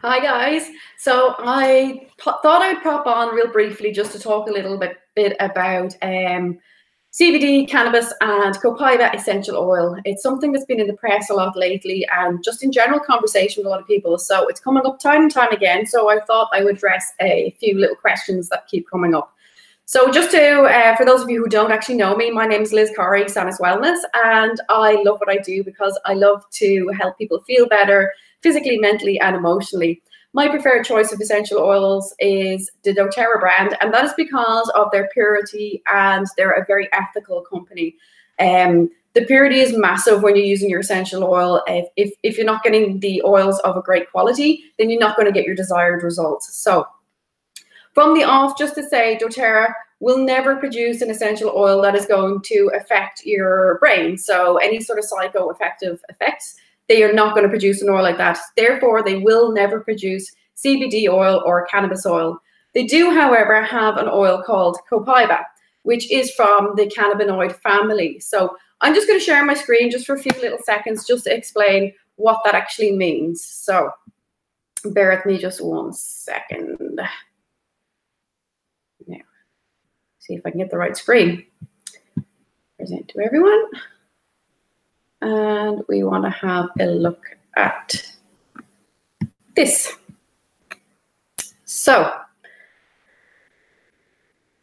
Hi guys. So I thought I'd pop on real briefly just to talk a little bit about CBD, cannabis, and Copaiba essential oil. It's something that's been in the press a lot lately, and just in general conversation with a lot of people. So it's coming up time and time again. So I thought I would address a few little questions that keep coming up. So just to, for those of you who don't actually know me, my name is Liz Corrie, Sanis Wellness, and I love what I do because I love to help people feel better physically, mentally, and emotionally. My preferred choice of essential oils is the doTERRA brand, and that is because of their purity, and they're a very ethical company. The purity is massive when you're using your essential oil. If you're not getting the oils of a great quality, then you're not going to get your desired results. So from the off, just to say, doTERRA will never produce an essential oil that is going to affect your brain. So any sort of psychoactive effects, they are not going to produce an oil like that. Therefore, they will never produce CBD oil or cannabis oil. They do, however, have an oil called Copaiba, which is from the cannabinoid family. So I'm just going to share my screen just for a few little seconds just to explain what that actually means. So bear with me just 1 second. Now, see if I can get the right screen. Present to everyone. And we want to have a look at this. So,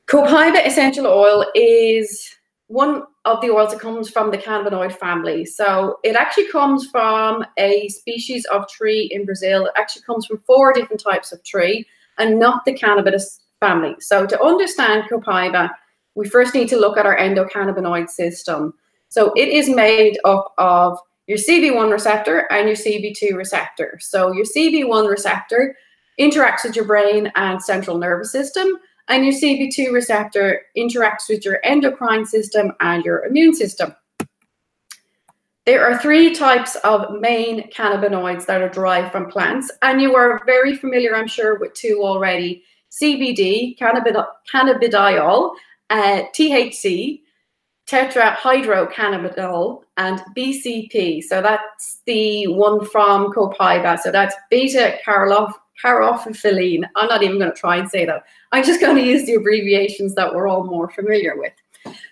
Copaiba essential oil is one of the oils that comes from the cannabinoid family. So it actually comes from a species of tree in Brazil. It actually comes from 4 different types of tree and not the cannabis family. So to understand Copaiba, we first need to look at our endocannabinoid system. So it is made up of your CB1 receptor and your CB2 receptor. So your CB1 receptor interacts with your brain and central nervous system, and your CB2 receptor interacts with your endocrine system and your immune system. There are 3 types of main cannabinoids that are derived from plants, and you are very familiar, I'm sure, with 2 already: CBD, cannabidiol, THC, tetrahydrocannabinol, and BCP. So that's the one from Copaiba. So that's beta-caryophyllene. I'm not even going to try and say that. I'm just going to use the abbreviations that we're all more familiar with.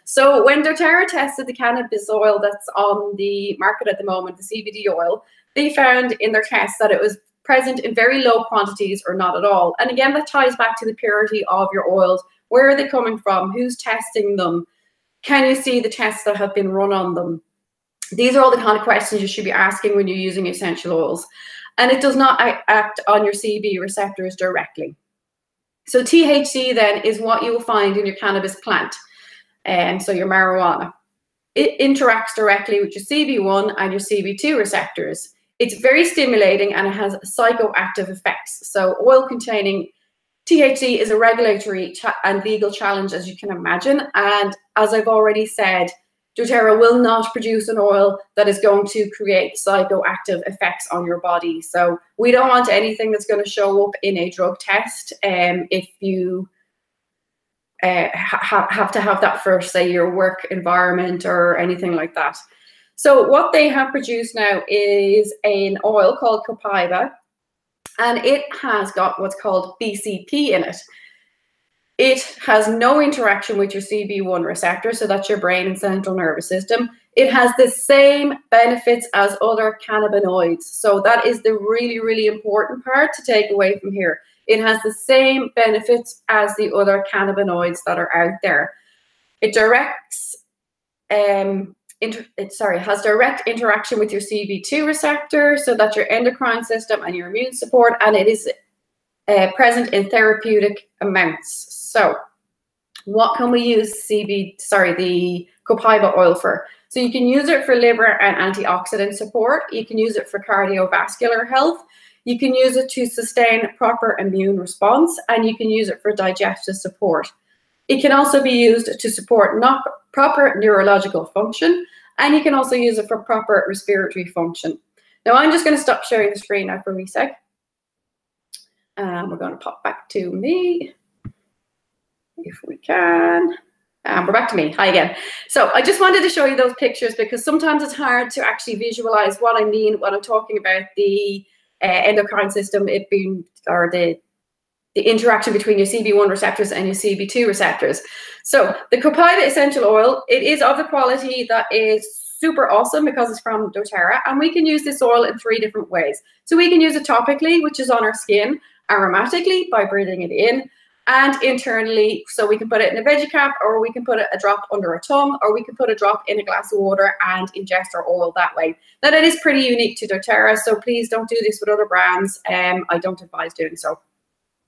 So when doTERRA tested the cannabis oil that's on the market at the moment, the CBD oil, they found in their tests that it was present in very low quantities or not at all. And again, that ties back to the purity of your oils. Where are they coming from? Who's testing them? Can you see the tests that have been run on them? These are all the kind of questions you should be asking when you're using essential oils. And it does not act on your CB receptors directly. So THC then is what you will find in your cannabis plant, so your marijuana. It interacts directly with your CB1 and your CB2 receptors. It's very stimulating and it has psychoactive effects. So oil containing THC is a regulatory and legal challenge, as you can imagine. And as I've already said, doTERRA will not produce an oil that is going to create psychoactive effects on your body. So we don't want anything that's going to show up in a drug test if you have to have that for, say, your work environment or anything like that. So what they have produced now is an oil called Copaiba, and it has got what's called BCP in it. It has no interaction with your CB1 receptor, so that's your brain and central nervous system. It has the same benefits as other cannabinoids. So that is the really, really important part to take away from here. It has the same benefits as the other cannabinoids that are out there. It directs, has direct interaction with your CB2 receptor, so that's your endocrine system and your immune support, and it is present in therapeutic amounts. So what can we use the Copaiba oil for? So you can use it for liver and antioxidant support. You can use it for cardiovascular health. You can use it to sustain proper immune response, and you can use it for digestive support. It can also be used to support proper neurological function, and you can also use it for proper respiratory function. Now I'm just going to stop sharing the screen now for a wee sec. We're going to pop back to me if we can. We're back to me. Hi again. So I just wanted to show you those pictures because sometimes it's hard to actually visualize what I mean when I'm talking about the endocrine system, the interaction between your CB1 receptors and your CB2 receptors. So the Copaiba essential oil, it is of a quality that is super awesome because it's from doTERRA, and we can use this oil in 3 different ways. So we can use it topically, which is on our skin, aromatically by breathing it in, and internally, so we can put it in a veggie cap, or we can put a drop under our tongue, or we can put a drop in a glass of water and ingest our oil that way. Now that is pretty unique to doTERRA, so please don't do this with other brands. I don't advise doing so.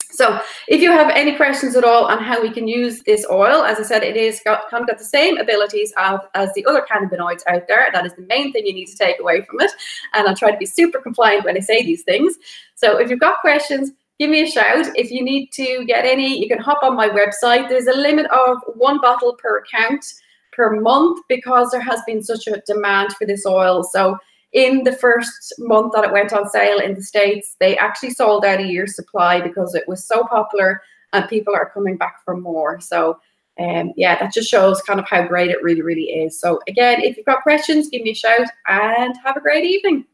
So if you have any questions at all on how we can use this oil, as I said, it is kind of got the same abilities as the other cannabinoids out there. That is the main thing you need to take away from it. And I'll try to be super compliant when I say these things. So if you've got questions, give me a shout. If you need to get any, you can hop on my website. There's a limit of 1 bottle per account per month because there has been such a demand for this oil. So in the first month that it went on sale in the States, they actually sold out a year's supply because it was so popular and people are coming back for more. So yeah, that just shows kind of how great it really, really is. So again, if you've got questions, give me a shout and have a great evening.